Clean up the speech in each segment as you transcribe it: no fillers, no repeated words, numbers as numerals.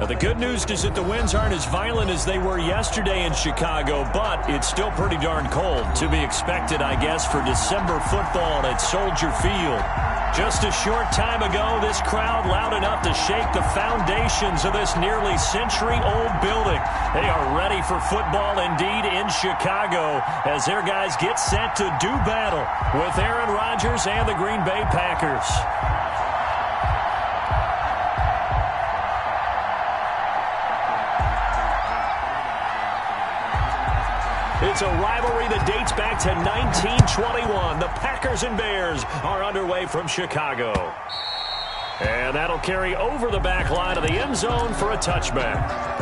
Now, the good news is that the winds aren't as violent as they were yesterday in Chicago, but it's still pretty darn cold. To be expected, I guess, for December football at Soldier Field. Just a short time ago, this crowd loud enough to shake the foundations of this nearly century-old building. They are ready for football indeed in Chicago as their guys get set to do battle with Aaron Rodgers and the Green Bay Packers. It's a rivalry that dates back to 1921. The Packers and Bears are underway from Chicago. And that'll carry over the back line of the end zone for a touchback.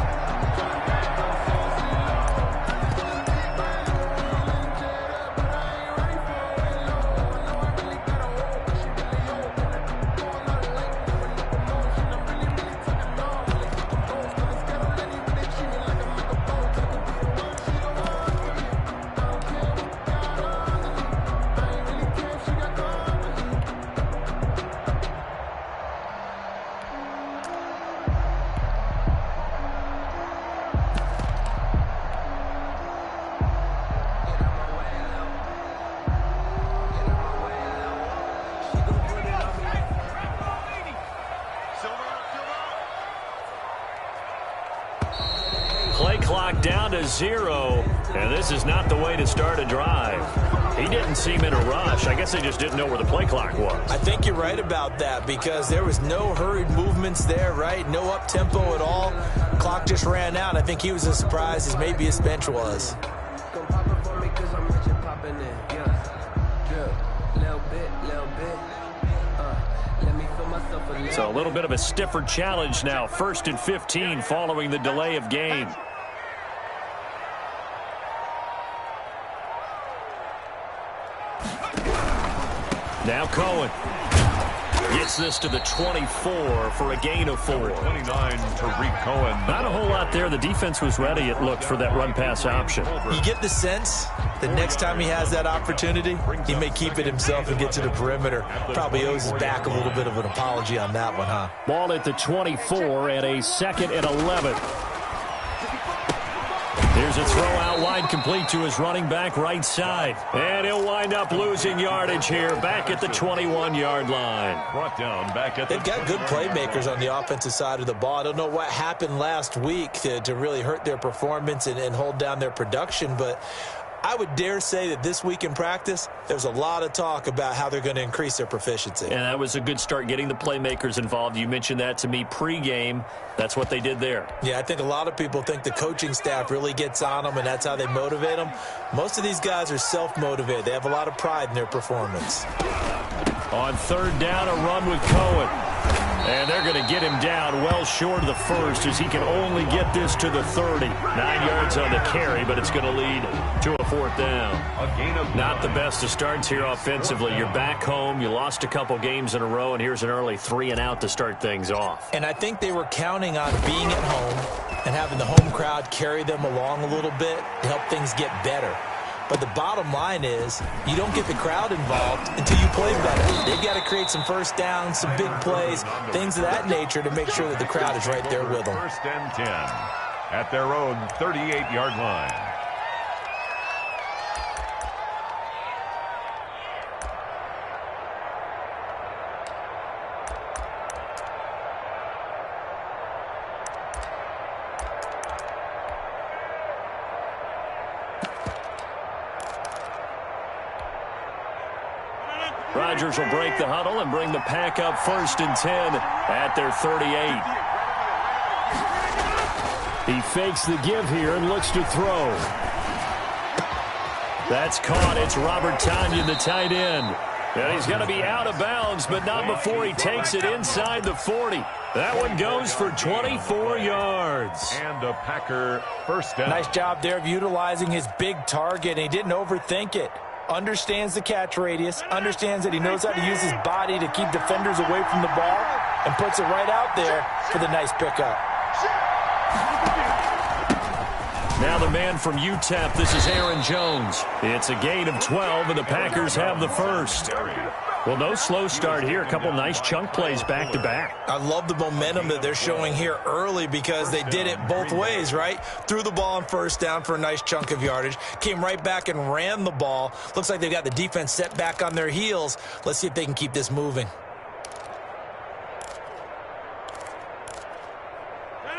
Play clock down to 0, and this is not the way to start a drive. He didn't seem in a rush. I guess they just didn't know where the play clock was. I think you're right about that because there was no hurried movements there, right? No up-tempo at all. Clock just ran out. I think he was as surprised as maybe his bench was. So a little bit of a stiffer challenge now. 1st and 15 following the delay of game. Now Cohen gets this to the 24 for a gain of 4. 29, Tariq Cohen. Not a whole lot there. The defense was ready, it looked, for that run-pass option. You get the sense that next time he has that opportunity, he may keep it himself and get to the perimeter. Probably owes his back a little bit of an apology on that one, huh? Ball at the 24 and a 2nd and 11. Here's a throw out wide, complete to his running back right side. And he'll wind up losing yardage here back at the 21-yard line. Brought down back at the They've got good playmakers on the offensive side of the ball. I don't know what happened last week to really hurt their performance and hold down their production, but I would dare say that this week in practice, there's a lot of talk about how they're going to increase their proficiency. And that was a good start, getting the playmakers involved. You mentioned that to me pregame. That's what they did there. Yeah, I think a lot of people think the coaching staff really gets on them, and that's how they motivate them. Most of these guys are self-motivated. They have a lot of pride in their performance. On 3rd down, a run with Cohen. And they're going to get him down well short of the 1st as he can only get this to the 30. 9 yards on the carry, but it's going to lead to a 4th down. Not the best of starts here offensively. You're back home. You lost a couple games in a row, and here's an early 3-and-out to start things off. And I think they were counting on being at home and having the home crowd carry them along a little bit to help things get better. But the bottom line is you don't get the crowd involved until you play better. They've got to create some first downs, some big plays, things of that nature to make sure that the crowd is right there with them. 1st and 10 at their own 38-yard line. Rodgers will break the huddle and bring the pack up 1st and 10 at their 38. He fakes the give here and looks to throw. That's caught. It's Robert Tonyan, the tight end. And he's going to be out of bounds, but not before he takes it inside the 40. That one goes for 24 yards. And a Packer 1st down. Nice job there of utilizing his big target. He didn't overthink it. Understands the catch radius, understands that he knows how to use his body to keep defenders away from the ball, and puts it right out there for the nice pickup. Now the man from UTEP, this is Aaron Jones. It's a gain of 12, and the Packers have the 1st. Well, no slow start here. A couple nice chunk plays back-to-back. I love the momentum that they're showing here early because they did it both ways, right? Threw the ball on first down for a nice chunk of yardage, came right back and ran the ball. Looks like they've got the defense set back on their heels. Let's see if they can keep this moving.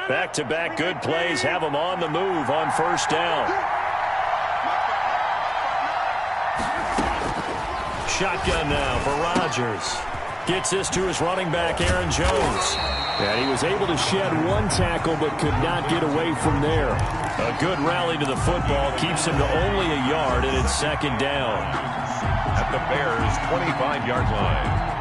Back-to-back good plays have them on the move on first down. Shotgun now for Rodgers. Gets this to his running back, Aaron Jones. And he was able to shed one tackle but could not get away from there. A good rally to the football keeps him to only a yard, and it's second down. At the Bears' 25-yard line.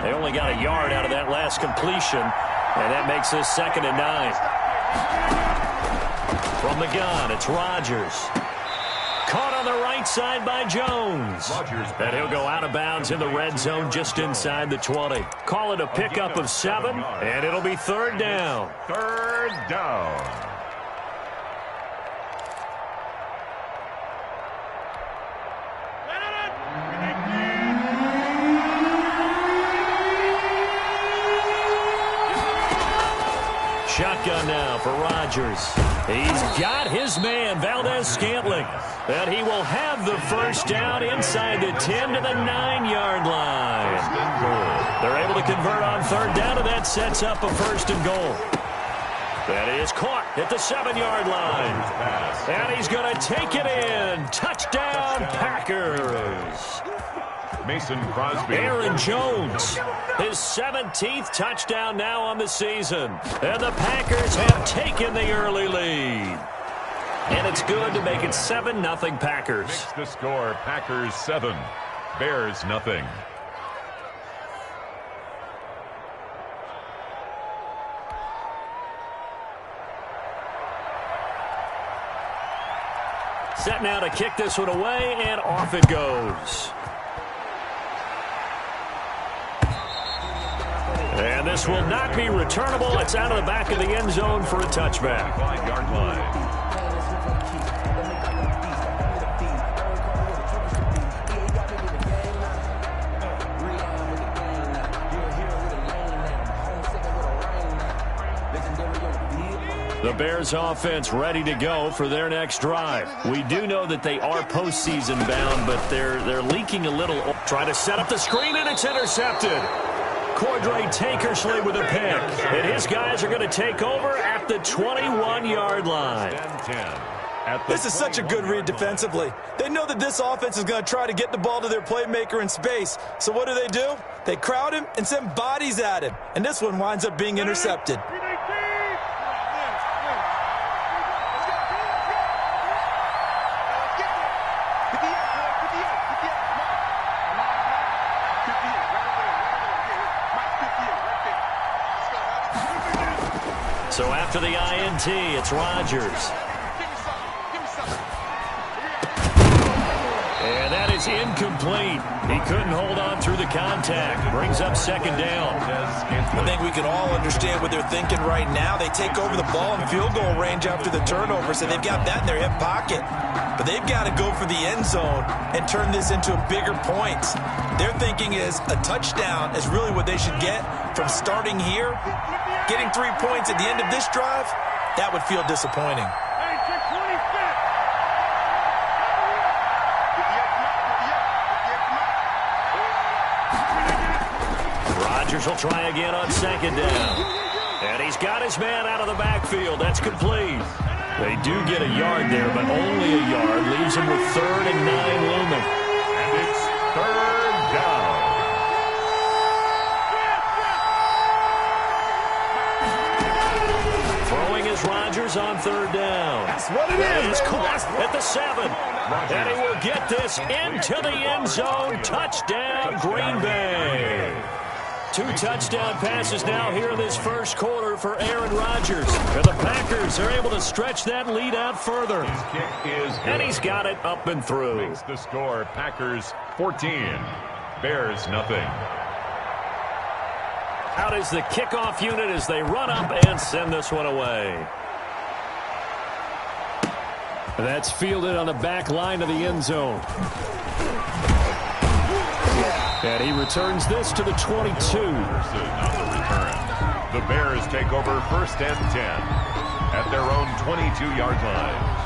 They only got a yard out of that last completion, and that makes this 2nd and 9. From the gun, it's Rodgers. Caught on the right side by Jones. And he'll go out of bounds in the red zone just inside the 20. Call it a pickup of 7, and it'll be 3rd down. 3rd down. Shotgun now for Rodgers. He's got his man, Valdez-Scantling. And he will have the first down inside the 10 to the 9-yard line. They're able to convert on 3rd down, and that sets up a 1st and goal. That is caught at the 7-yard line. And he's going to take it in. Touchdown, Packers. Mason Crosby. Aaron Jones, his 17th touchdown now on the season. And the Packers have taken the early lead. And it's good to make it 7-0 Packers. Makes the score Packers 7, Bears nothing. Set now to kick this one away, and off it goes. And this will not be returnable. It's out of the back of the end zone for a touchback. 5-yard line. The Bears offense ready to go for their next drive. We do know that they are postseason bound, but they're leaking a little. Try to set up the screen, and it's intercepted. Cordray Tankersley with a pick. And his guys are going to take over at the 21-yard line. This is such a good read defensively. They know that this offense is going to try to get the ball to their playmaker in space. So what do? They crowd him and send bodies at him. And this one winds up being intercepted. So after the INT, it's Rodgers. And that is incomplete. He couldn't hold on through the contact. Brings up 2nd down. I think we can all understand what they're thinking right now. They take over the ball in field goal range after the turnover, so they've got that in their hip pocket. But they've got to go for the end zone and turn this into bigger points. Their thinking is a touchdown is really what they should get from starting here. Getting 3 points at the end of this drive, that would feel disappointing. Rodgers will try again on 2nd down. And he's got his man out of the backfield. That's complete. They do get a yard there, but only a yard. Leaves him with 3rd and 9 looming. And it's 3rd down. Throwing is Rodgers on 3rd down. That's what it is. He's caught at the 7. And he will get this into the end zone. Touchdown, Green Bay. 2 touchdown passes now here in this first quarter for Aaron Rodgers. And the Packers are able to stretch that lead out further. His kick is good. And he's got it up and through. Makes the score Packers 14, Bears nothing. Out is the kickoff unit as they run up and send this one away. That's fielded on the back line of the end zone. And he returns this to the 22. On the return. The Bears take over 1st and 10 at their own 22-yard line.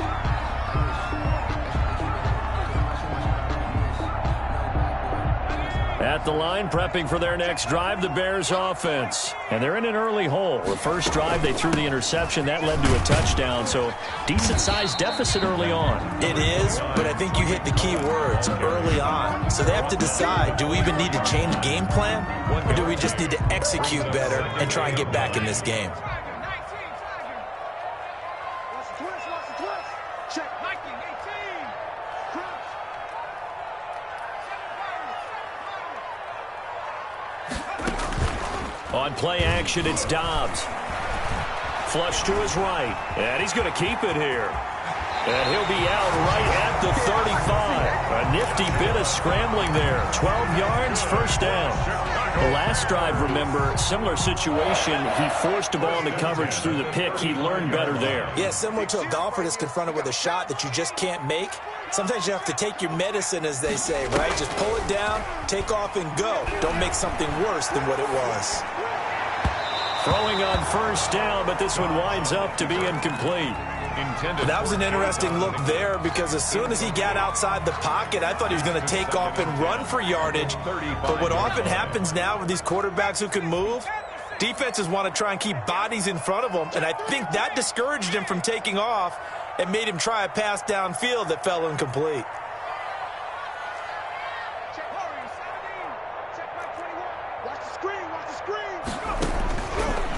At the line, prepping for their next drive, the Bears offense. And they're in an early hole. The first drive, they threw the interception. That led to a touchdown, so decent-sized deficit early on. It is, but I think you hit the key words, early on. So they have to decide, do we even need to change game plan, or do we just need to execute better and try and get back in this game? On play action, it's Dobbs. Flush to his right. And he's going to keep it here. And he'll be out right at the 35. A nifty bit of scrambling there. 12 yards, first down. The last drive, remember, similar situation. He forced a ball into coverage through the pick. He learned better there. Yeah, similar to a golfer that's confronted with a shot that you just can't make. Sometimes you have to take your medicine, as they say, right? Just pull it down, take off, and go. Don't make something worse than what it was. Throwing on first down, but this one winds up to be incomplete. That was an interesting look there because as soon as he got outside the pocket, I thought he was going to take off and run for yardage. But what often happens now with these quarterbacks who can move, defenses want to try and keep bodies in front of them, and I think that discouraged him from taking off and made him try a pass downfield that fell incomplete.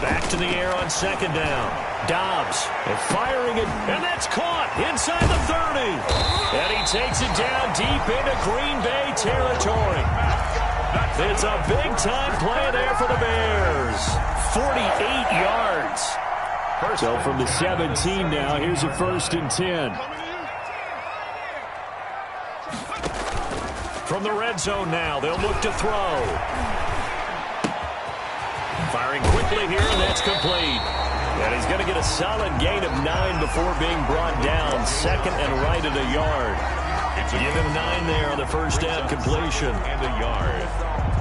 Back to the air on second down. Dobbs firing it, and that's caught inside the 30. And he takes it down deep into Green Bay territory. It's a big-time play there for the Bears. 48 yards. So from the 17 now, here's a 1st and 10. From the red zone now, they'll look to throw. Firing quickly here, and that's complete. And he's going to get a solid gain of 9 before being brought down. 2nd and right at a yard. Give him 9 there on the first down completion. And a yard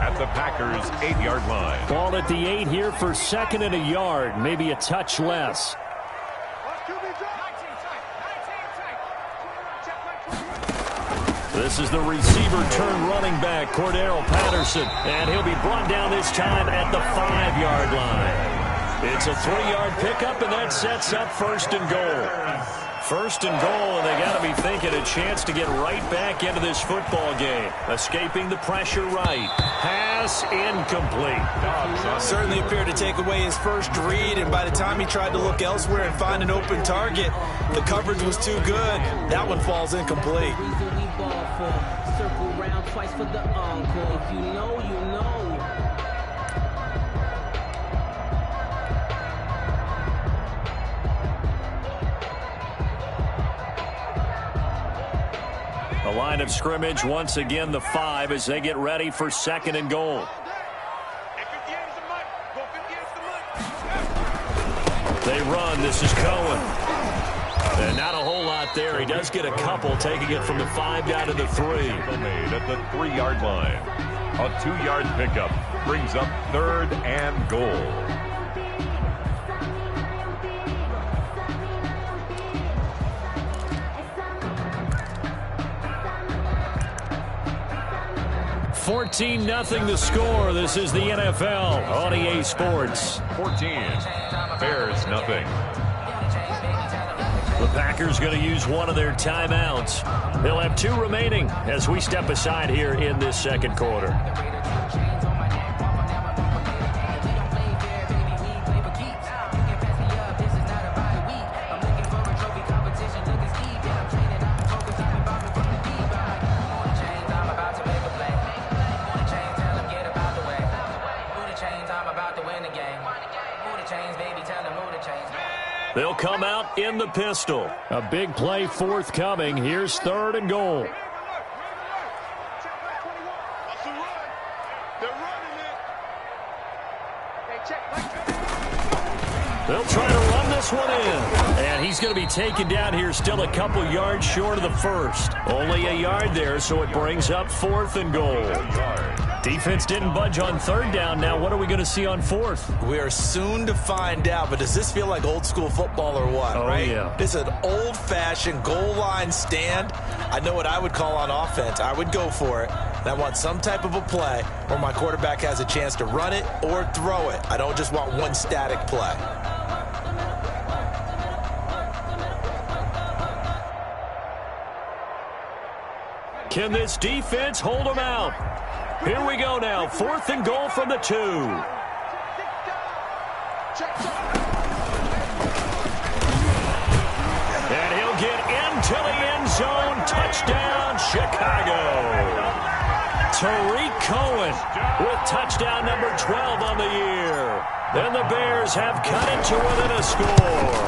at the Packers' 8-yard line. Ball at the 8 here for 2nd and a yard. Maybe a touch less. This is the receiver turned running back, Cordero Patterson. And he'll be brought down this time at the 5-yard line. It's a 3-yard pickup, and that sets up 1st and goal. 1st and goal, and they got to be thinking a chance to get right back into this football game. Escaping the pressure right. Pass incomplete. Certainly appeared to take away his first read, and by the time he tried to look elsewhere and find an open target, the coverage was too good. That one falls incomplete. Circle round twice for the encore. If you know, you know. The line of scrimmage, once again, the 5 as they get ready for 2nd and goal. They run. This is Cohen. And not a whole lot there. He does get a couple, taking it from the 5 down to the 3. Made at the 3-yard line. A 2-yard pickup brings up 3rd and goal. $14-0 the score. This is the NFL on EA Sports. 14. Bears nothing. The Packers going to use one of their timeouts. They'll have 2 remaining as we step aside here in this 2nd quarter. They'll come out in the pistol. A big play forthcoming. Here's 3rd and goal. this one in. And he's going to be taken down here still a couple yards short of the first. Only a yard there, so it brings up 4th and goal. Defense didn't budge on 3rd down. Now what are we going to see on 4th? We are soon to find out, but does this feel like old school football or what, right? Yeah. This is an old-fashioned goal line stand. I know what I would call on offense. I would go for it. And I want some type of a play where my quarterback has a chance to run it or throw it. I don't just want one static play. Can this defense hold them out? Here we go now. 4th and goal from the 2. And he'll get into the end zone. Touchdown, Chicago. Tariq Cohen with touchdown number 12 on the year. And the Bears have cut it to within a score.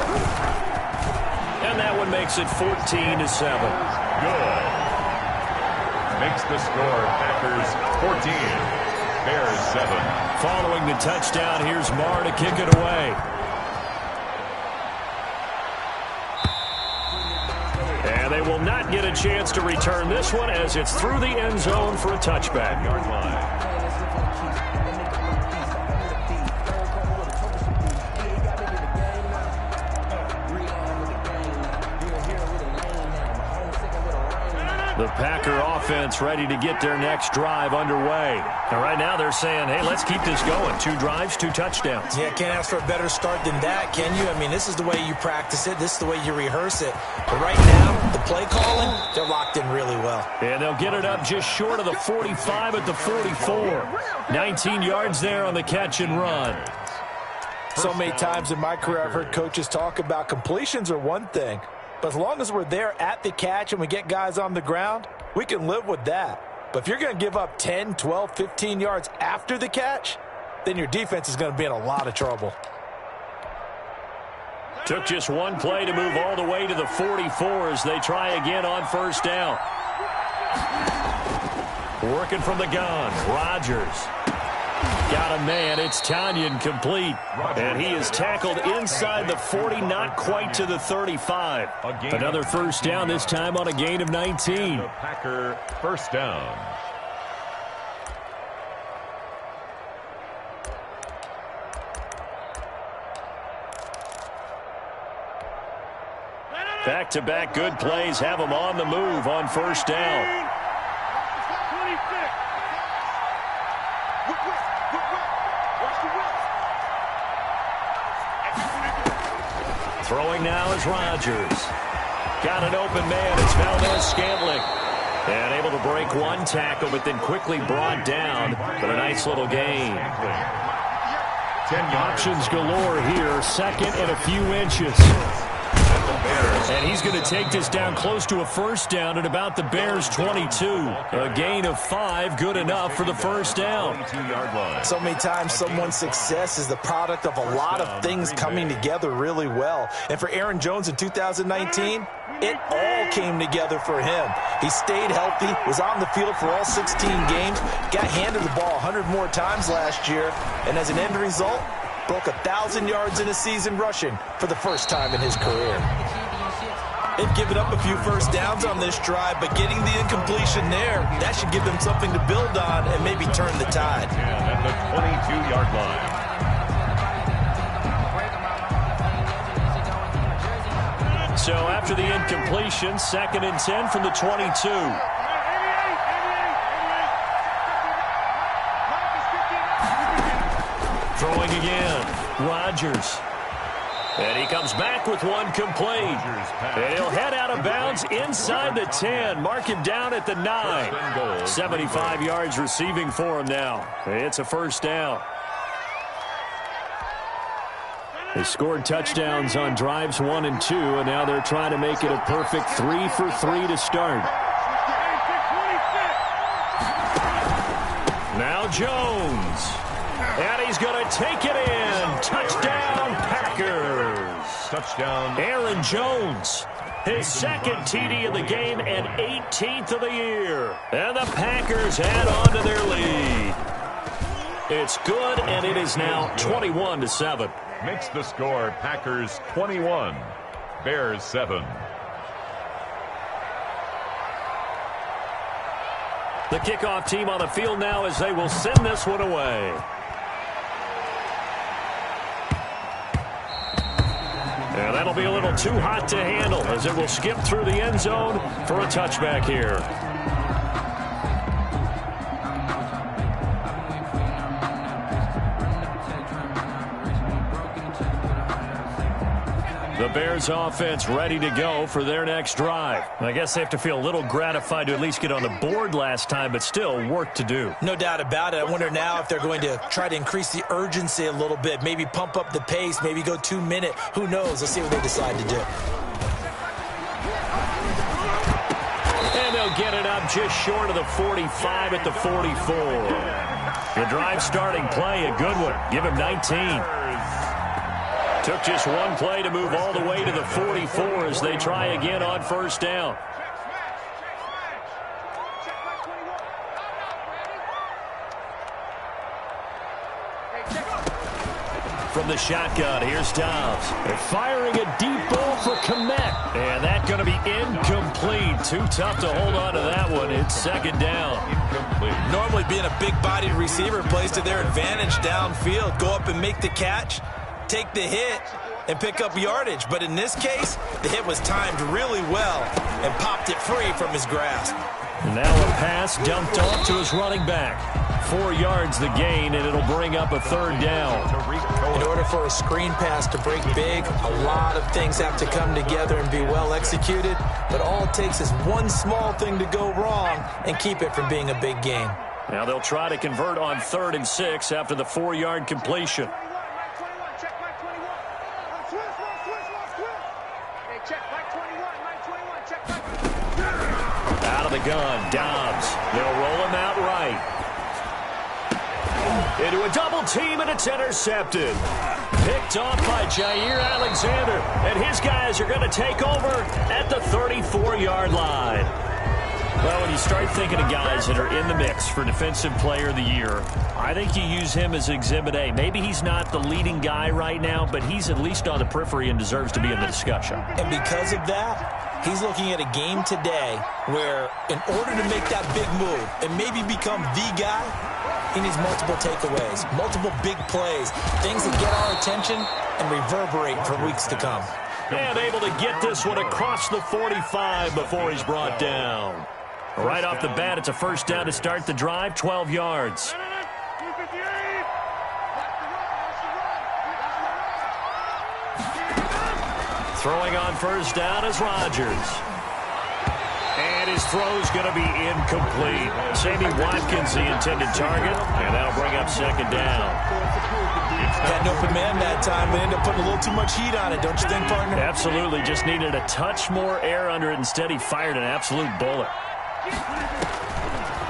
And that one makes it 14-7. Good. Makes the score Packers 14, Bears 7. Following the touchdown, here's Marr to kick it away. And they will not get a chance to return this one as it's through the end zone for a touchback. Yard line. The Packer offense ready to get their next drive underway. And right now they're saying, hey, let's keep this going. 2 drives, 2 touchdowns. Yeah, can't ask for a better start than that, can you? I mean, this is the way you practice it. This is the way you rehearse it. But right now, the play calling, they're locked in really well. And they'll get it up just short of the 45 at the 44. 19 yards there on the catch and run. So many times in my career, I've heard coaches talk about completions are one thing. But as long as we're there at the catch and we get guys on the ground, we can live with that. But if you're going to give up 10, 12, 15 yards after the catch, then your defense is going to be in a lot of trouble. Took just one play to move all the way to the 44 as they try again on 1st down. Working from the gun, Rodgers. Got a man, it's Tanyan complete. And he is tackled inside the 40, not quite to the 35. Another 1st down, this time on a gain of 19. Packer 1st down. Back-to-back good plays have them on the move on 1st down. Throwing now is Rodgers. Got an open man. It's Valdez-Scantling. And able to break one tackle, but then quickly brought down. But a nice little gain. 10 Options galore here. 2nd and a few inches. And he's going to take this down close to a 1st down at about the Bears' 22. A gain of 5, good enough for the 1st down. 22-yard line. So many times someone's success is the product of a lot of things coming together really well. And for Aaron Jones in 2019, it all came together for him. He stayed healthy, was on the field for all 16 games, got handed the ball 100 more times last year, and as an end result, broke 1,000 yards in a season rushing for the first time in his career. They've given up a few 1st downs on this drive, but getting the incompletion there, that should give them something to build on and maybe turn the tide. And at the 22-yard line. So after the incompletion, 2nd and 10 from the 22. Throwing again, Rodgers. And he comes back with one complete. And he'll head out of bounds inside the 10. Mark him down at the 9. 75 yards receiving for him now. It's a 1st down. They scored touchdowns on drives 1 and 2, and now they're trying to make it a perfect 3 for 3 to start. Now Jones. And he's going to take it in. Touchdown, Packers. Touchdown. Aaron Jones. His 2nd TD of the game and 18th of the year. And the Packers add on to their lead. It's good, and it is now 21-7. makes the score Packers 21, Bears 7. The kickoff team on the field now as they will send this one away. And that'll be a little too hot to handle as it will skip through the end zone for a touchback here. The Bears offense ready to go for their next drive. I guess they have to feel a little gratified to at least get on the board last time, but still work to do. No doubt about it. I wonder now if they're going to try to increase the urgency a little bit, maybe pump up the pace, maybe go 2 minute. Who knows? Let's see what they decide to do. And they'll get it up just short of the 45 at the 44. The drive starting play, a good one. Give him 19. Took just one play to move all the way to the 44 as they try again on first down. From the shotgun, here's Dobbs. They're firing a deep ball for Kmet. And that's going to be incomplete. Too tough to hold on to that one. It's second down. Incomplete. Normally being a big-bodied receiver plays to their advantage downfield. Go up and make the catch, take the hit, and pick up yardage. But in this case, the hit was timed really well and popped it free from his grasp. Now a pass dumped off to his running back. 4 yards the gain, and it'll bring up a third down. In order for a screen pass to break big, a lot of things have to come together and be well executed. But all it takes is one small thing to go wrong and keep it from being a big gain. Now they'll try to convert on 3rd and 6 after the 4-yard completion. Out of the gun, Dobbs. They'll roll him out right. Into a double team, and it's intercepted. Picked off by Jair Alexander, and his guys are going to take over at the 34-yard line. Well, when you start thinking of guys that are in the mix for Defensive Player of the Year, I think you use him as Exhibit A. Maybe he's not the leading guy right now, but he's at least on the periphery and deserves to be in the discussion. And because of that, he's looking at a game today where in order to make that big move and maybe become the guy, he needs multiple takeaways, multiple big plays, things that get our attention and reverberate for weeks to come. And able to get this one across the 45 before he's brought down. Right off the bat, it's a first down to start the drive, 12 yards. Throwing on first down is Rodgers. And his throw's going to be incomplete. Sammy Watkins, the intended target, and that'll bring up second down. Had an open man that time, but ended up putting a little too much heat on it, don't you think, partner? Absolutely. Just needed a touch more air under it. Instead, he fired an absolute bullet.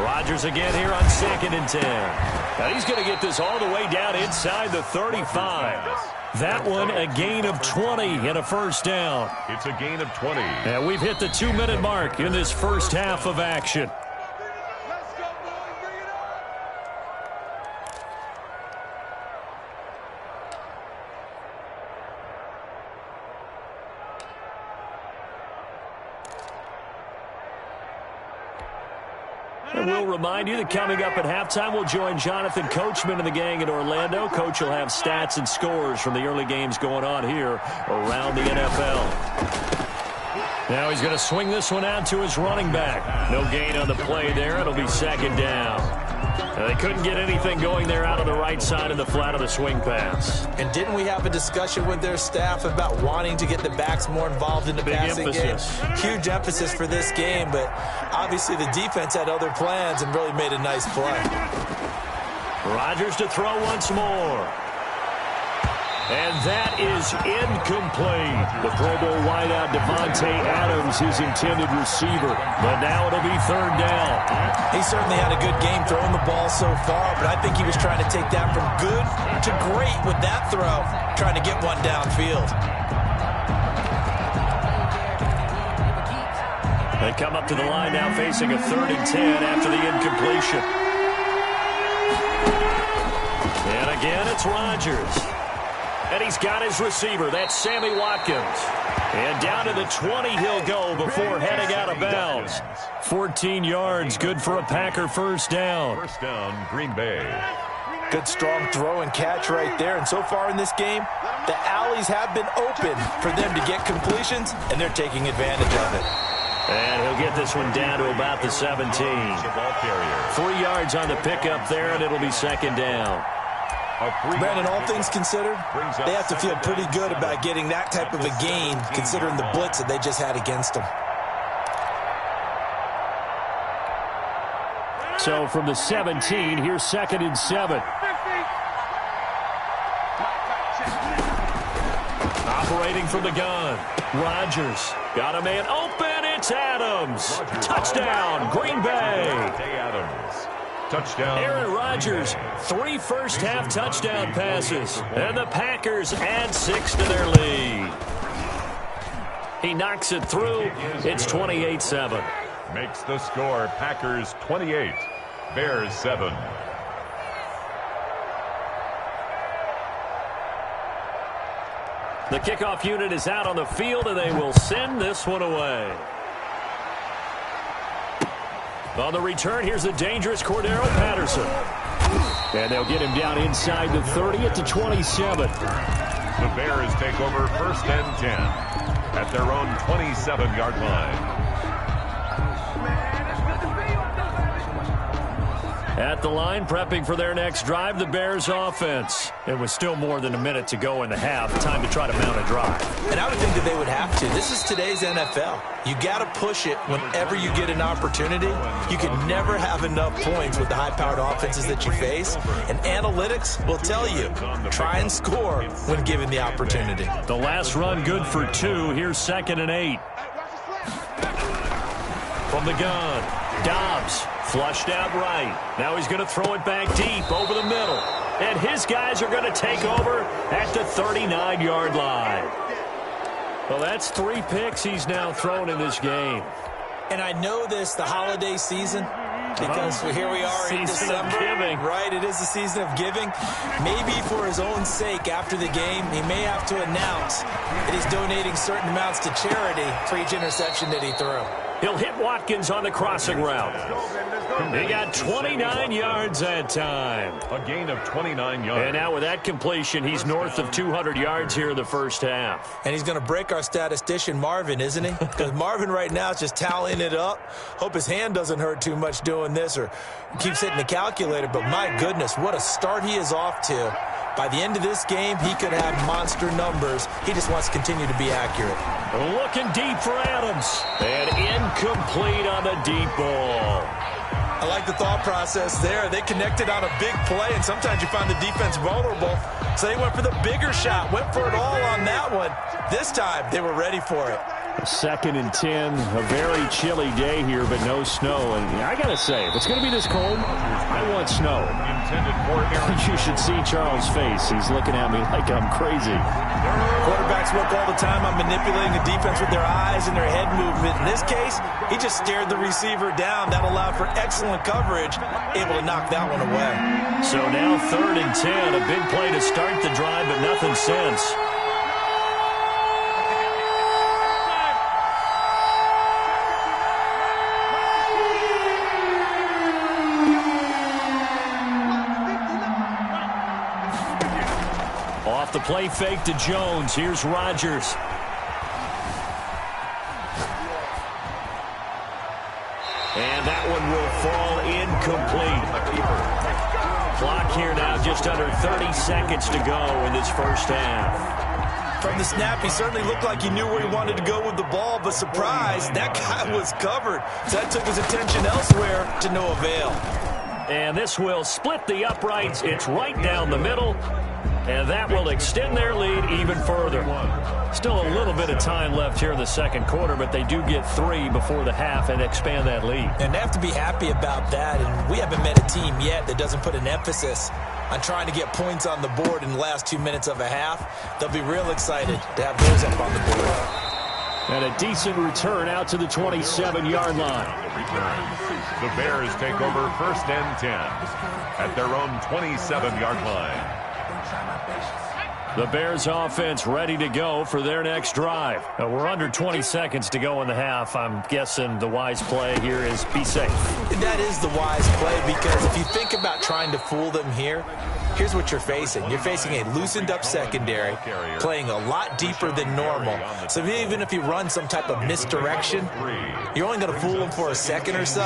Rodgers again here on 2nd and 10. Now he's going to get this all the way down inside the 35. That one a gain of 20 and a first down. It's a gain of 20. And we've hit the 2-minute mark in this first half of action. And we'll remind you that coming up at halftime, we'll join Jonathan Coachman and the gang in Orlando. Coach will have stats and scores from the early games going on here around the NFL. Now he's going to swing this one out to his running back. No gain on the play there. It'll be second down. Now, they couldn't get anything going there out on the right side of the flat of the swing pass. And didn't we have a discussion with their staff about wanting to get the backs more involved in the passing game? Huge emphasis for this game, but obviously the defense had other plans and really made a nice play. Rodgers to throw once more. And that is incomplete. The Pro Bowl wideout Devontae Adams, his intended receiver. But now it'll be third down. He certainly had a good game throwing the ball so far, but I think he was trying to take that from good to great with that throw, trying to get one downfield. They come up to the line now facing a 3rd and 10 after the incompletion. And again, it's Rodgers. And And he's got his receiver. That's Sammy Watkins. And down to the 20 he'll go before heading out of bounds. 14 yards, good for a Packer first down. First down, Green Bay. Good strong throw and catch right there. And so far in this game, the alleys have been open for them to get completions, and they're taking advantage of it. And he'll get this one down to about the 17. 3 yards on the pickup there, and it'll be second down. Brandon, all things considered, they have to feel pretty good about getting that type of a gain, considering the blitz that they just had against them. So from the 17, here's 2nd and 7. Operating from the gun, Rodgers got a man open. It's Adams. Touchdown, Green Bay. Adams. Touchdown. Aaron Rodgers, 3 first-half touchdown passes. And the Packers add 6 to their lead. He knocks it through. It's 28-7. Makes the score Packers 28, Bears 7. The kickoff unit is out on the field, and they will send this one away. On the return, here's the dangerous Cordero Patterson. And they'll get him down inside the 30 at the 27. The Bears take over 1st and 10 at their own 27-yard line. At the line, prepping for their next drive, the Bears offense. It was still more than a minute to go in the half. Time to try to mount a drive. And I would think that they would have to. This is today's NFL. You got to push it whenever you get an opportunity. You can never have enough points with the high-powered offenses that you face. And analytics will tell you, try and score when given the opportunity. The last run good for 2. Here's 2nd and 8. From the gun, Dobbs. Flushed out right. Now he's going to throw it back deep over the middle. And his guys are going to take over at the 39-yard line. Well, that's 3 picks he's now thrown in this game. And I know this, the holiday season, because here we are in December. Giving. Right, it is the season of giving. Maybe for his own sake after the game, he may have to announce that he's donating certain amounts to charity for each interception that he threw. He'll hit Watkins on the crossing route. He got 29 yards that time. A gain of 29 yards. And now with that completion, he's north of 200 yards here in the first half. And he's going to break our statistician, Marvin, isn't he? Because Marvin right now is just tallying it up. Hope his hand doesn't hurt too much doing this or keeps hitting the calculator. But my goodness, what a start he is off to. By the end of this game, he could have monster numbers. He just wants to continue to be accurate. Looking deep for Adams. And incomplete on the deep ball. I like the thought process there. They connected on a big play, and sometimes you find the defense vulnerable. So they went for the bigger shot, went for it all on that one. This time, they were ready for it. 2nd and 10, a very chilly day here, but no snow. And I got to say, if it's going to be this cold, I want snow. You should see Charles' face. He's looking at me like I'm crazy. Quarterbacks work all the time on manipulating the defense with their eyes and their head movement. In this case, he just stared the receiver down. That allowed for excellent coverage, able to knock that one away. So now 3rd and 10, a big play to start the drive, but nothing since. Off the play fake to Jones. Here's Rodgers. And that one will fall incomplete. Clock here now just under 30 seconds to go in this first half. From the snap, he certainly looked like he knew where he wanted to go with the ball, but surprise, that guy was covered. So that took his attention elsewhere to no avail. And this will split the uprights. It's right down the middle. And that will extend their lead even further. Still a little bit of time left here in the second quarter, but they do get 3 before the half and expand that lead. And they have to be happy about that. And we haven't met a team yet that doesn't put an emphasis on trying to get points on the board in the last 2 minutes of a half. They'll be real excited to have those up on the board. And a decent return out to the 27-yard line. The Bears take over 1st and 10 at their own 27-yard line. The Bears offense ready to go for their next drive. We're under 20 seconds to go in the half. I'm guessing the wise play here is be safe. That is the wise play, because if you think about trying to fool them here, here's what you're facing. You're facing a loosened up secondary, playing a lot deeper than normal. So even if you run some type of misdirection, you're only going to fool them for a second or so.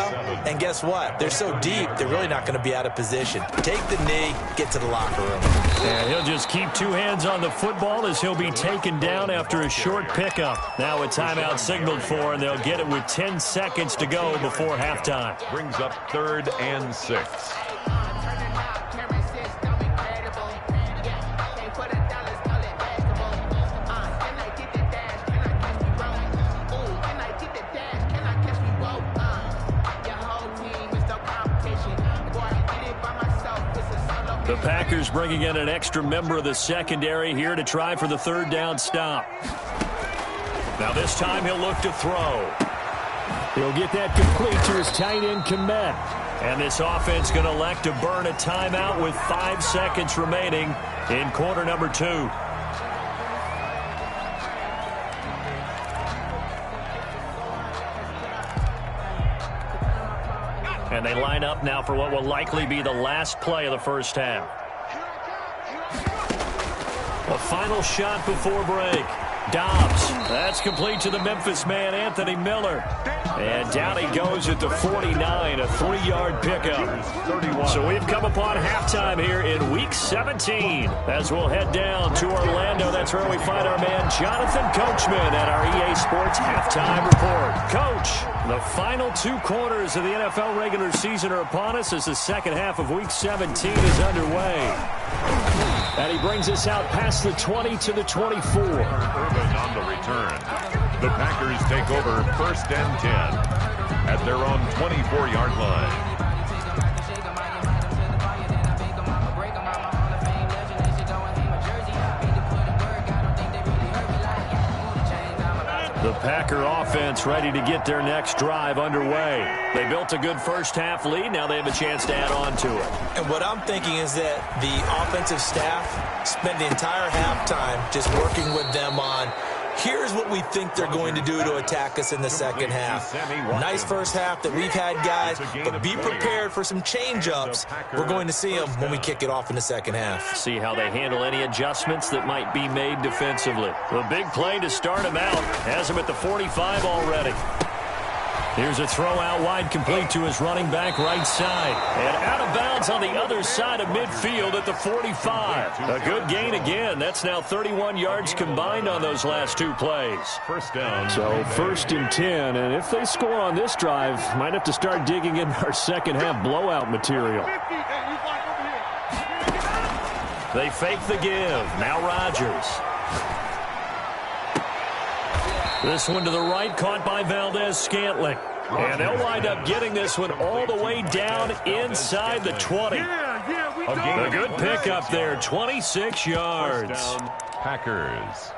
And guess what? They're so deep, they're really not going to be out of position. Take the knee, get to the locker room. And he'll just keep two hands on the football as he'll be taken down after a short pickup. Now a timeout signaled for, and they'll get it with 10 seconds to go before halftime. Brings up 3rd and 6. The Packers bringing in an extra member of the secondary here to try for the 3rd down stop. Now this time he'll look to throw. He'll get that complete to his tight end, Kmet. And this offense going to elect to burn a timeout with 5 seconds remaining in quarter number 2. And they line up now for what will likely be the last play of the first half. A final shot before break. Dobbs. That's complete to the Memphis man, Anthony Miller. And down he goes at the 49, a 3-yard pickup. So we've come upon halftime here in Week 17. As we'll head down to Orlando, that's where we find our man Jonathan Coachman at our EA Sports Halftime Report. Coach, the final 2 quarters of the NFL regular season are upon us as the second half of Week 17 is underway. And he brings us out past the 20 to the 24. Urban on the return. The Packers take over 1st and 10 at their own 24-yard line. The Packer offense ready to get their next drive underway. They built a good first half lead. Now they have a chance to add on to it. And what I'm thinking is that the offensive staff spent the entire halftime just working with them on, here's what we think they're going to do to attack us in the second half. Nice first half that we've had, guys, but be prepared for some change-ups. We're going to see them when we kick it off in the second half. See how they handle any adjustments that might be made defensively. The big play to start him out has him at the 45 already. Here's a throw out wide, complete to his running back right side. And out of bounds on the other side of midfield at the 45. A good gain again. That's now 31 yards combined on those last 2 plays. First down. So 1st and 10. And if they score on this drive, might have to start digging in our second half blowout material. They fake the give. Now Rodgers. This one to the right, caught by Valdez-Scantling. And they'll wind up getting this one all the way down inside the 20. A good pickup there, 26 yards. First down, Packers.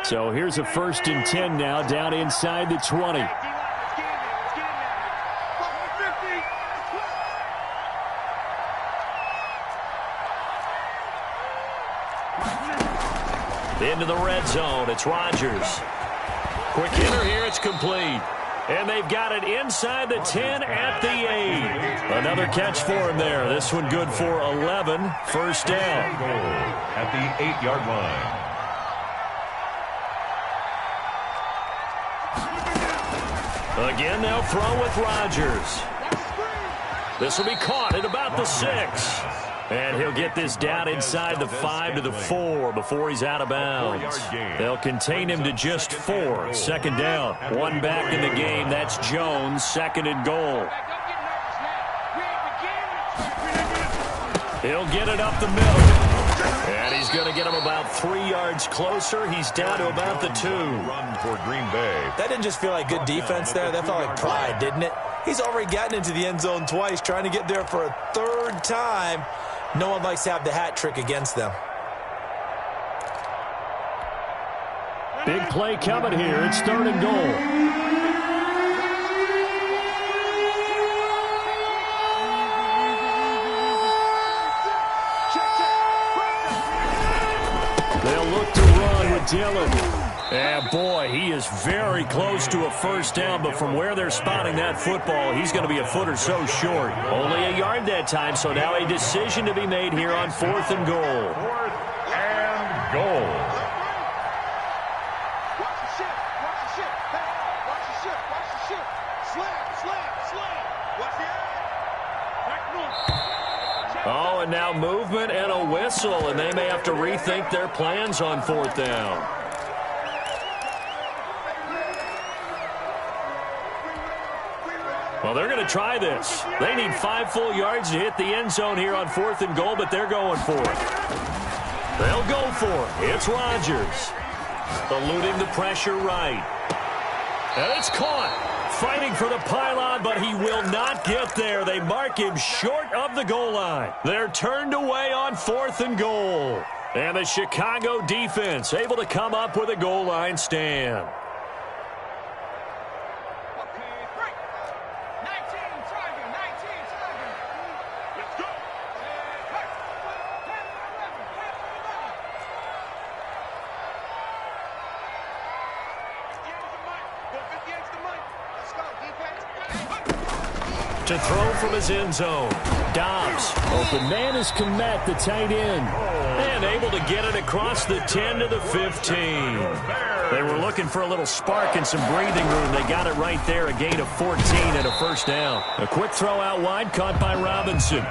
So here's a 1st and 10 now, down inside the 20. Into the red zone, it's Rodgers. Quick hitter here, it's complete. And they've got it inside the 10 at the 8. Another catch for him there. This one good for 11. First down. At the 8-yard line. Again, they'll throw with Rodgers. This will be caught at about the 6. And he'll get this down inside the 5 to the 4 before he's out of bounds. They'll contain him to just 4. Second down. 1 back in the game. That's Jones. 2nd and goal. He'll get it up the middle. And he's going to get him about 3 yards closer. He's down to about the 2. Run for Green Bay. That didn't just feel like good defense there. That felt like pride, didn't it? He's already gotten into the end zone twice, trying to get there for a 3rd time. No one likes to have the hat trick against them. Big play coming here. It's 3rd and goal. They'll look to run with Dillon. And boy, he is very close to a first down, but from where they're spotting that football, he's going to be a foot or so short. Only a yard that time, so now a decision to be made here on 4th and goal. 4th and goal. Oh, and now movement and a whistle, and they may have to rethink their plans on 4th down. Well, they're going to try this. They need 5 full yards to hit the end zone here on 4th and goal, but they're going for it. They'll go for it. It's Rodgers. Eluding the pressure right. And it's caught. Fighting for the pylon, but he will not get there. They mark him short of the goal line. They're turned away on 4th and goal. And the Chicago defense able to come up with a goal line stand. To throw from his end zone. Dobbs. Open man is Kmet, the tight end. And able to get it across the 10 to the 15. They were looking for a little spark and some breathing room. They got it right there, a gain of 14 and a first down. A quick throw out wide, caught by Robinson.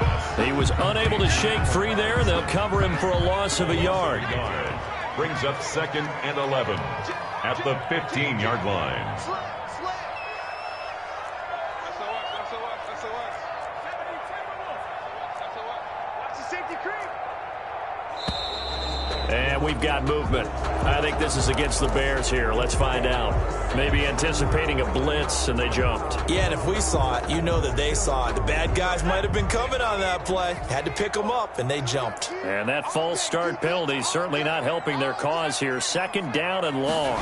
He was unable to shake free there. They'll cover him for a loss of a yard. Brings up 2nd and 11 at the 15-yard line. And we've got movement. I think this is against the Bears here. Let's find out. Maybe anticipating a blitz, and they jumped. Yeah, and if we saw it, you know that they saw it. The bad guys might have been coming on that play. Had to pick them up, and they jumped. And that false start penalty certainly not helping their cause here. 2nd down and long.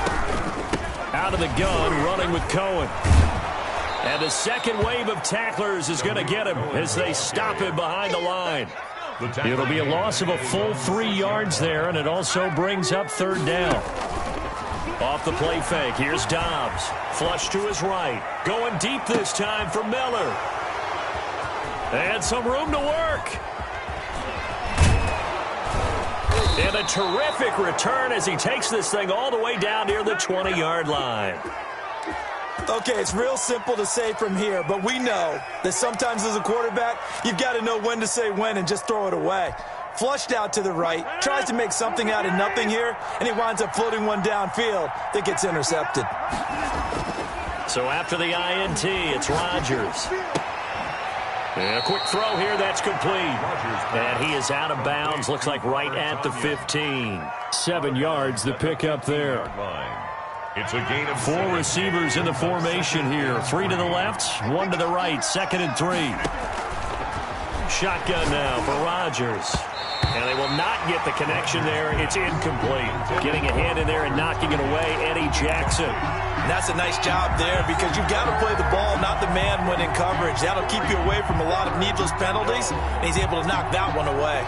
Out of the gun, running with Cohen. And the second wave of tacklers is going to get him as they stop him behind the line. It'll be a loss of a full 3 yards there, and it also brings up 3rd down. Off the play fake, here's Dobbs. Flush to his right. Going deep this time for Miller. And some room to work. And a terrific return as he takes this thing all the way down near the 20-yard line. Okay, it's real simple to say from here, but we know that sometimes as a quarterback, you've got to know when to say when and just throw it away. Flushed out to the right, tries to make something out of nothing here, and he winds up floating one downfield that gets intercepted. So after the INT, it's Rodgers. And a quick throw here, that's complete. And he is out of bounds, looks like right at the 15. 7 yards, the pickup there. It's a gain of 4 receivers in the formation here. 3 to the left, 1 to the right. 2nd and 3. Shotgun now for Rodgers. And they will not get the connection there. It's incomplete. Getting a hand in there and knocking it away, Eddie Jackson. And that's a nice job there because you've got to play the ball, not the man when in coverage. That'll keep you away from a lot of needless penalties, and he's able to knock that one away.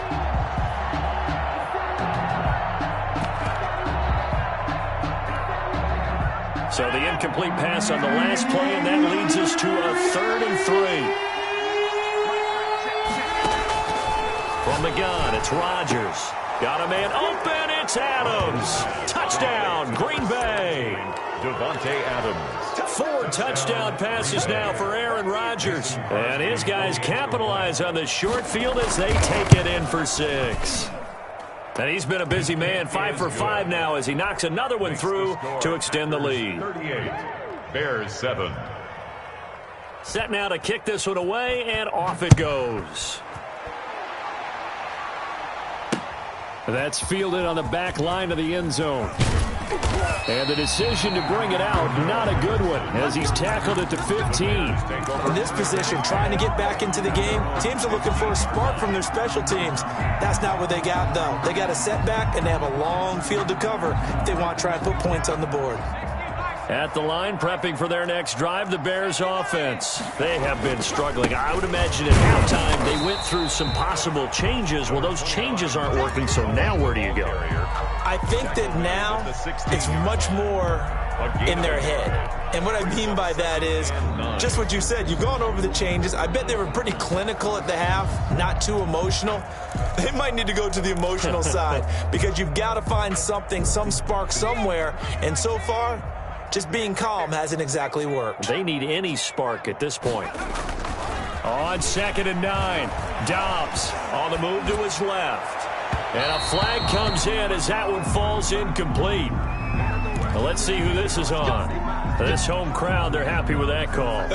So the incomplete pass on the last play, and that leads us to a 3rd and 3. From the gun, it's Rodgers. Got a man open, it's Adams. Touchdown, Green Bay. Devontae Adams. 4 touchdown passes now for Aaron Rodgers. And his guys capitalize on the short field as they take it in for 6. And he's been a busy man, 5 for 5 now as he knocks another one through to extend the lead. 38, Bears 7. Set now to kick this one away, and off it goes. That's fielded on the back line of the end zone. And the decision to bring it out, not a good one, as he's tackled at the 15. In this position, trying to get back into the game, teams are looking for a spark from their special teams. That's not what they got, though. They got a setback, and they have a long field to cover if they want to try and put points on the board. At the line, prepping for their next drive, the Bears offense. They have been struggling. I would imagine at halftime they went through some possible changes. Well, those changes aren't working, so now where do you go? I think that now it's much more in their head. And what I mean by that is just what you said. You've gone over the changes. I bet they were pretty clinical at the half, not too emotional. They might need to go to the emotional side because you've got to find something, some spark somewhere. And so far, just being calm hasn't exactly worked. They need any spark at this point. On 2nd and 9, Dobbs on the move to his left. And a flag comes in as that one falls incomplete. Well, let's see who this is on. This home crowd, they're happy with that call.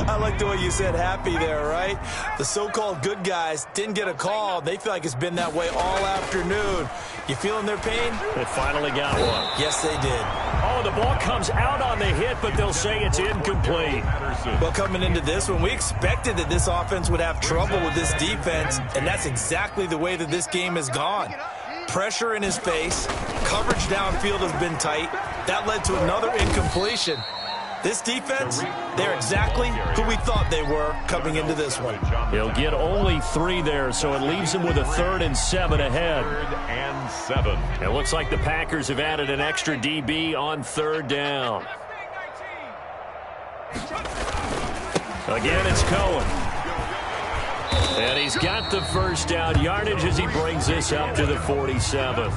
I like the way you said happy there, right? The so-called good guys didn't get a call. They feel like it's been that way all afternoon. You feeling their pain? They finally got one. Yes, they did. Oh, the ball comes out on the hit, but they'll say it's incomplete. Well, coming into this one, we expected that this offense would have trouble with this defense, and that's exactly the way that this game has gone. Pressure in his face. Coverage downfield has been tight. That led to another incompletion. This defense, they're exactly who we thought they were coming into this one. He'll get only 3 there, so it leaves him with a 3rd and 7 ahead. 3rd and 7. It looks like the Packers have added an extra DB on 3rd down. Again, it's Cohen. And he's got the first down yardage as he brings this up to the 47.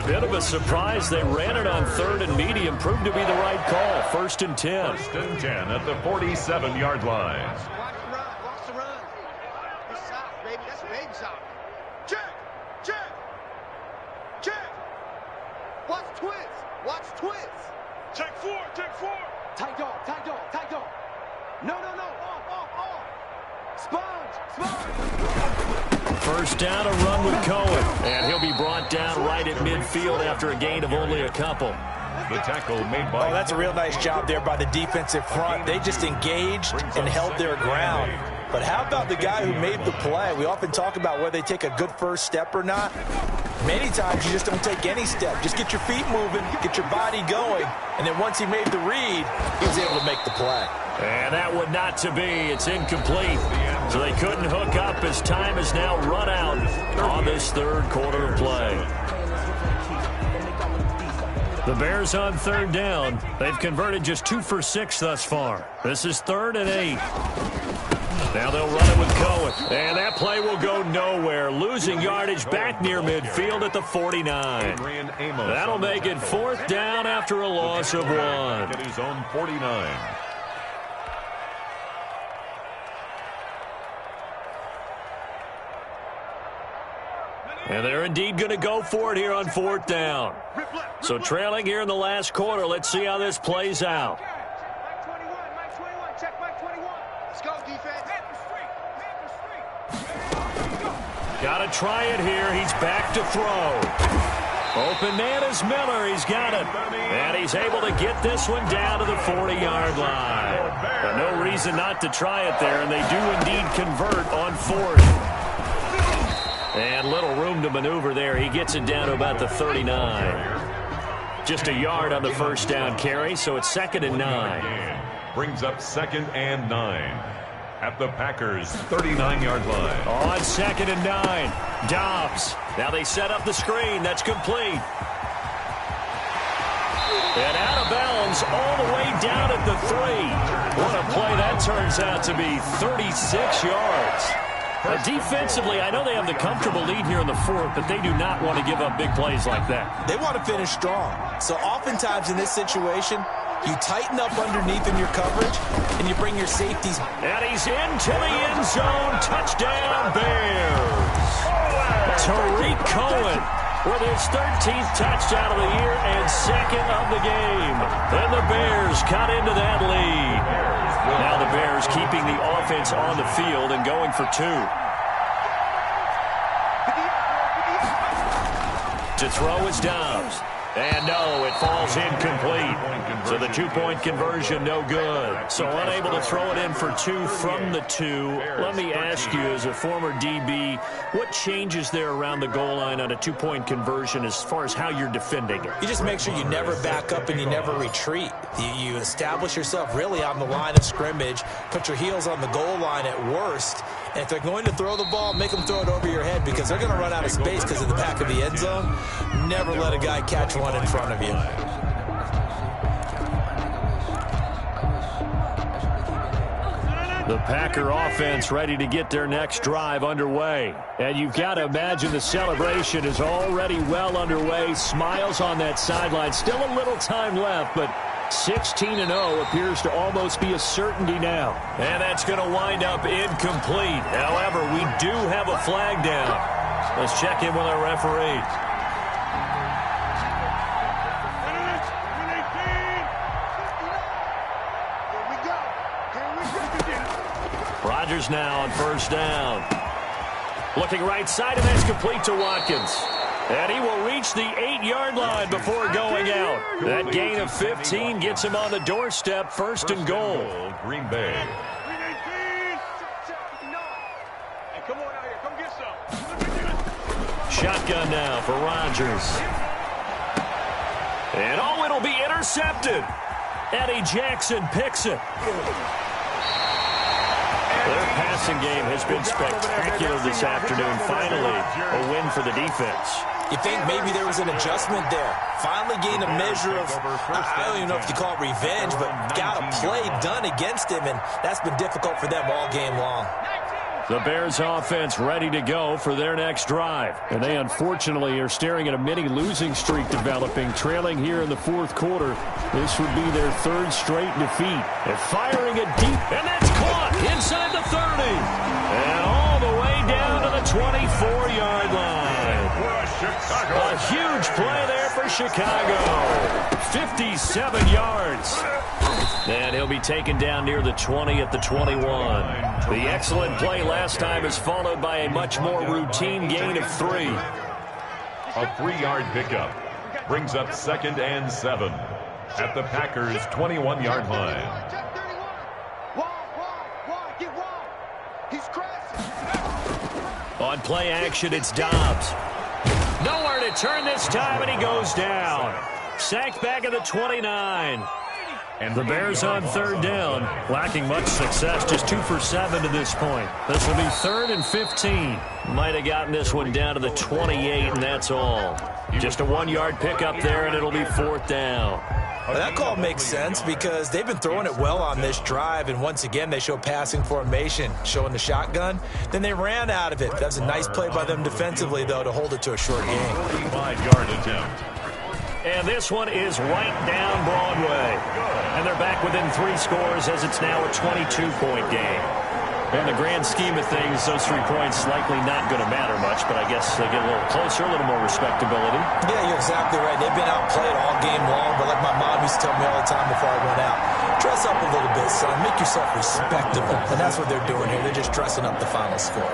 Bit of a surprise. They ran it on 3rd and medium. Proved to be the right call. 1st and 10. 1st and 10 at the 47-yard line. Watch the run. It's soft, baby. That's baby soft. Check. Check. Check. Watch twist. Watch twist. Check 4. Check 4. Tight dog. Tight dog. Tight dog. No. Off. Sponge. First down, a run with Cohen. And he'll be brought down right at midfield after a gain of only a couple. The tackle made by... Oh, that's a real nice job there by the defensive front. They just engaged and held their ground. But how about the guy who made the play? We often talk about whether they take a good first step or not. Many times you just don't take any step. Just get your feet moving, get your body going. And then once he made the read, he was able to make the play. And that one not to be. It's incomplete. So they couldn't hook up as time has now run out on this 3rd quarter of play. The Bears on 3rd down. They've converted just 2 for 6 thus far. This is 3rd and 8. Now they'll run it with Cohen. And that play will go nowhere. Losing yardage back near midfield at the 49. That'll make it 4th down after a loss of 1. At his own 49. And they're indeed going to go for it here on 4th down. So trailing here in the last quarter. Let's see how this plays out. Mike 21. Check Mike 21. Let's go, defense. Got to try it here. He's back to throw. Open man is Miller. He's got it. And he's able to get this one down to the 40-yard line. But no reason not to try it there, and they do indeed convert on 4th. And little room to maneuver there. He gets it down to about the 39. Just a yard on the first down carry, so it's 2nd and 9. Brings up 2nd and 9 at the Packers' 39-yard line. On 2nd and 9, Dobbs. Now they set up the screen. That's complete. And out of bounds all the way down at the 3. What a play that turns out to be. 36 yards. Defensively, I know they have the comfortable lead here in the 4th, but they do not want to give up big plays like that. They want to finish strong. So oftentimes in this situation, you tighten up underneath in your coverage, and you bring your safeties. And he's into the end zone. Touchdown, Bears. Tariq Cohen with his 13th touchdown of the year and 2nd of the game. And the Bears cut into that lead. Now the Bears keeping the offense on the field and going for 2. To throw is Dobbs. And no, it falls incomplete. So the two-point conversion, no good. So unable to throw it in for two from the two. Let me ask you, as a former DB, what changes there around the goal line on a two-point conversion as far as how you're defending it? You just make sure you never back up and you never retreat. You establish yourself really on the line of scrimmage, put your heels on the goal line at worst, and if they're going to throw the ball, make them throw it over your head because they're going to run out of space because of the back of the end zone. Never let a guy catch one in front of you. The Packer offense ready to get their next drive underway. And you've got to imagine the celebration is already well underway. Smiles on that sideline. Still a little time left, but 16-0 appears to almost be a certainty now. And that's going to wind up incomplete. However, we do have a flag down. Let's check in with our referee. Rodgers now on first down. Looking right side, and that's complete to Watkins. And he will reach the 8-yard line before going out. That gain of 15 gets him on the doorstep, first and goal. Green Bay. Shotgun now for Rodgers. And oh, it'll be intercepted. Eddie Jackson picks it. Their passing game has been spectacular this afternoon. Finally, a win for the defense. You think maybe there was an adjustment there. Finally gained a measure of, I don't even know if you call it revenge, but got a play done against him, and that's been difficult for them all game long. The Bears offense ready to go for their next drive. And they unfortunately are staring at a mini losing streak developing, trailing here in the fourth quarter. This would be their third straight defeat. They're firing it deep, and that's caught inside the 30. And all the way down to the 24-yard line. A huge play there for Chicago. 57 yards. And he'll be taken down near the 20 at the 21. The excellent play last time is followed by a much more routine gain of 3. A 3-yard pickup brings up 2nd and 7 at the Packers' 21-yard line. On play action, it's Dobbs. Nowhere to turn this time, and he goes down. Sacked back at the 29. And the Bears on third down, lacking much success, just 2 for 7 to this point. This will be 3rd and 15. Might have gotten this one down to the 28, and that's all. Just a 1-yard pickup there, and it'll be 4th down. Well, that call makes sense because they've been throwing it well on this drive, and once again they show passing formation, showing the shotgun. Then they ran out of it. That's a nice play by them defensively, though, to hold it to a short game. 45-yard attempt. And this one is right down Broadway. And they're back within 3 scores as it's now a 22-point game. In the grand scheme of things, those 3 points likely not going to matter much, but I guess they get a little closer, a little more respectability. Yeah, you're exactly right. They've been outplayed all game long, but like my mom used to tell me all the time before I went out, dress up a little bit, son. Make yourself respectable. And that's what they're doing here. They're just dressing up the final score.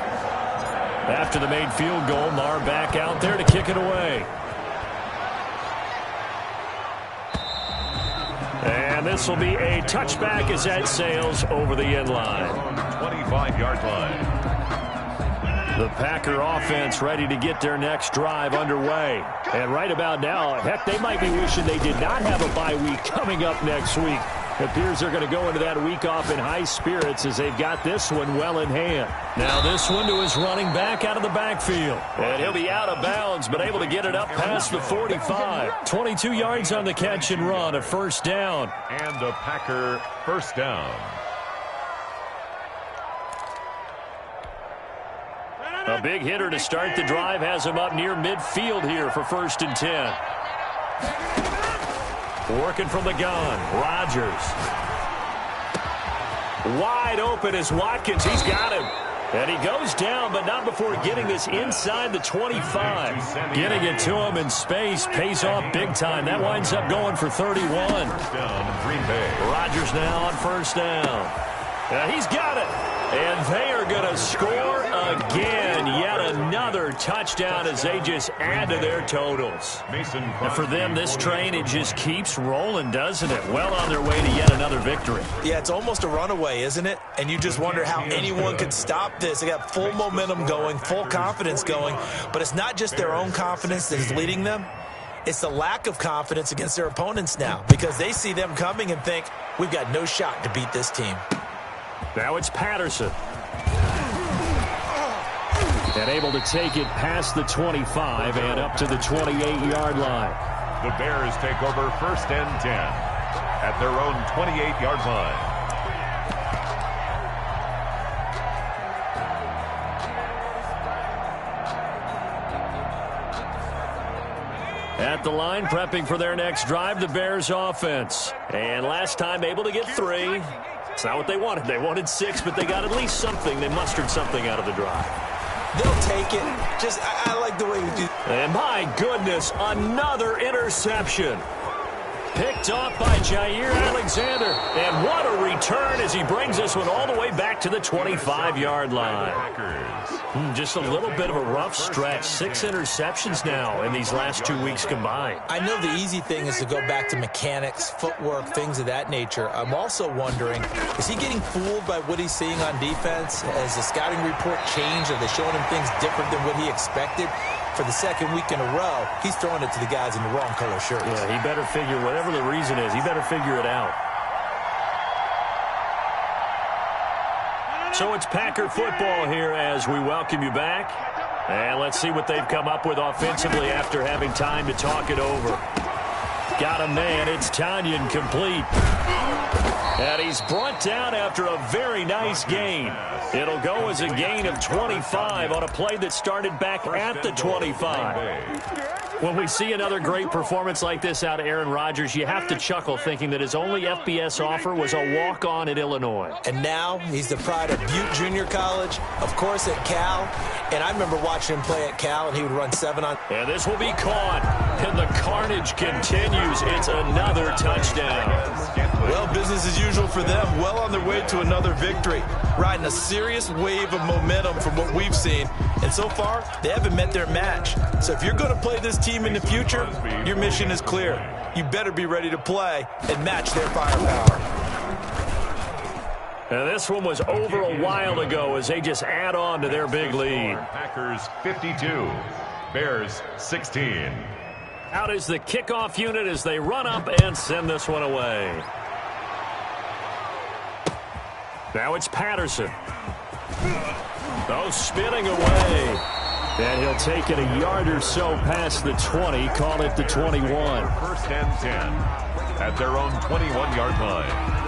After the made field goal, Maher back out there to kick it away. And this will be a touchback as that sails over the end line. 25-yard line. The Packer offense ready to get their next drive underway. And right about now, heck, they might be wishing they did not have a bye week coming up next week. It appears they're going to go into that week off in high spirits as they've got this one well in hand. Now this one to his running back out of the backfield. And he'll be out of bounds, but able to get it up past the 45. 22 yards on the catch and run, a first down. And a Packer first down. A big hitter to start the drive has him up near midfield here for 1st and 10. Working from the gun, Rodgers. Wide open is Watkins. He's got him. And he goes down, but not before getting this inside the 25. Getting it to him in space pays off big time. That winds up going for 31. First down, Green Bay. Rodgers now on first down. He's got it. And they are going to score again. Yet another touchdown as they just add to their totals. And for them, this train, it just keeps rolling, doesn't it? Well on their way to yet another victory. Yeah, it's almost a runaway, isn't it? And you just wonder how anyone could stop this. They got full momentum going, full confidence going. But it's not just their own confidence that is leading them. It's the lack of confidence against their opponents now because they see them coming and think, we've got no shot to beat this team. Now it's Patterson. And able to take it past the 25 and up to the 28-yard line. The Bears take over 1st and 10 at their own 28-yard line. At the line, prepping for their next drive, the Bears offense. And last time able to get 3. It's not what they wanted. They wanted 6, but they got at least something. They mustered something out of the drive. They'll take it. I like the way we do. And my goodness, another interception. Picked off by Jair Alexander. And what a return as he brings this one all the way back to the 25-yard line. Just a little bit of a rough stretch. 6 interceptions now in these last 2 weeks combined. I know the easy thing is to go back to mechanics, footwork, things of that nature. I'm also wondering, is he getting fooled by what he's seeing on defense? Has the scouting report changed? Are they showing him things different than what he expected? For the second week in a row, he's throwing it to the guys in the wrong color shirts. Yeah, he better figure, whatever the reason is, he better figure it out. So it's Packer football here as we welcome you back. And let's see what they've come up with offensively after having time to talk it over. Got a man, it's Tonyan complete. And he's brought down after a very nice gain. It'll go as a gain of 25 on a play that started back at the 25. When we see another great performance like this out of Aaron Rodgers, you have to chuckle thinking that his only FBS offer was a walk-on at Illinois. And now he's the pride of Butte Junior College, of course at Cal. And I remember watching him play at Cal, and he would run 7 on. And this will be caught. And the carnage continues. It's another touchdown. Well, business as usual for them. Well on their way to another victory. Riding a serious wave of momentum from what we've seen. And so far, they haven't met their match. So if you're going to play this team in the future, your mission is clear. You better be ready to play and match their firepower. And this one was over a while ago as they just add on to their big lead. Packers 52, Bears 16. Out is the kickoff unit as they run up and send this one away. Now it's Patterson. Oh, spinning away. And he'll take it a yard or so past the 20, call it the 21. 1st and 10 at their own 21-yard line.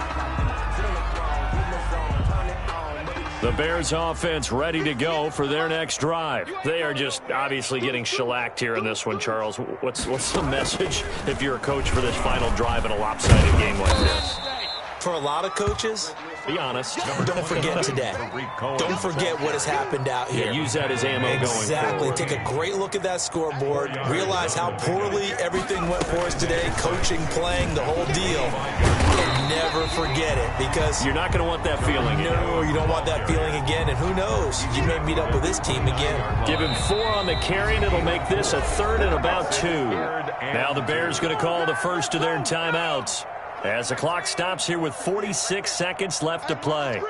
The Bears offense ready to go for their next drive. They are just obviously getting shellacked here in this one, Charles. What's the message if you're a coach for this final drive in a lopsided game like this? For a lot of coaches, be honest. Don't forget today. Don't forget what has happened out here. Yeah, use that as ammo going forward. Exactly. Take a great look at that scoreboard. Realize how poorly everything went for us today. Coaching, playing, the whole deal. And never forget it because you're not going to want that feeling again. No, you don't want that feeling again. And who knows? You may meet up with this team again. Give him 4 on the carry, and it'll make this a 3rd and about 2. Now the Bears going to call the first of their timeouts. As the clock stops here with 46 seconds left to play.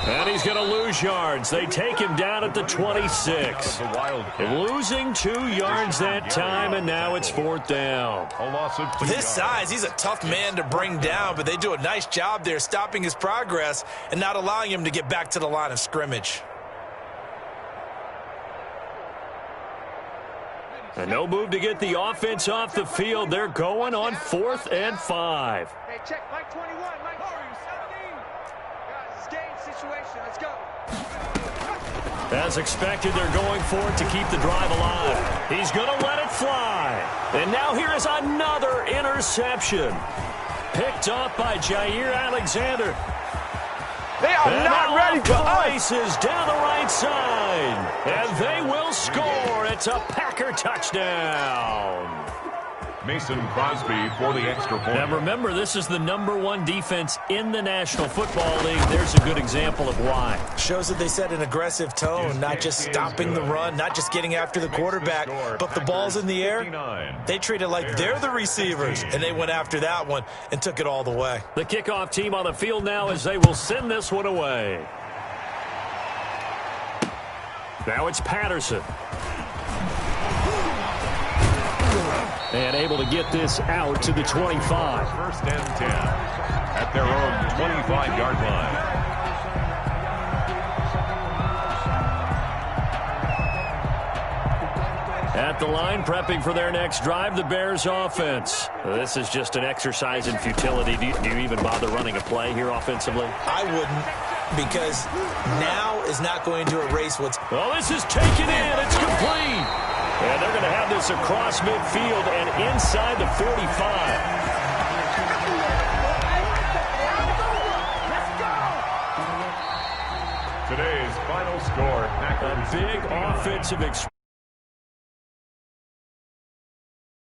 And he's going to lose yards. They take him down at the 26. Losing 2 yards that time, and now it's 4th down. With his size, he's a tough man to bring down, but they do a nice job there stopping his progress and not allowing him to get back to the line of scrimmage. And no move to get the offense off the field. They're going on 4th and 5. Hey, check Mike 21. Mike 17. Guys, it's game situation. Let's go. As expected, they're going for it to keep the drive alive. He's going to let it fly. And now here is another interception. Picked off by Jair Alexander. They are not ready for us. Races down the right side. And they will score. It's a Packer touchdown. Mason Crosby for the extra point. Now remember, this is the #1 defense in the National Football League. There's a good example of why. Shows that they set an aggressive tone, not just stopping the run, not just getting after the quarterback, but the ball's in the air. They treat it like they're the receivers, and they went after that one and took it all the way. The kickoff team on the field now as they will send this one away. Now it's Patterson. And able to get this out to the 25. First and 10 at their own 25-yard line. At the line, prepping for their next drive, the Bears offense. This is just an exercise in futility. Do you even bother running a play here offensively? I wouldn't, because now is not going to erase what's... Well, this is taken in. It's complete. And they're going to have this across midfield and inside the 45. Today's final score. A big offensive experience.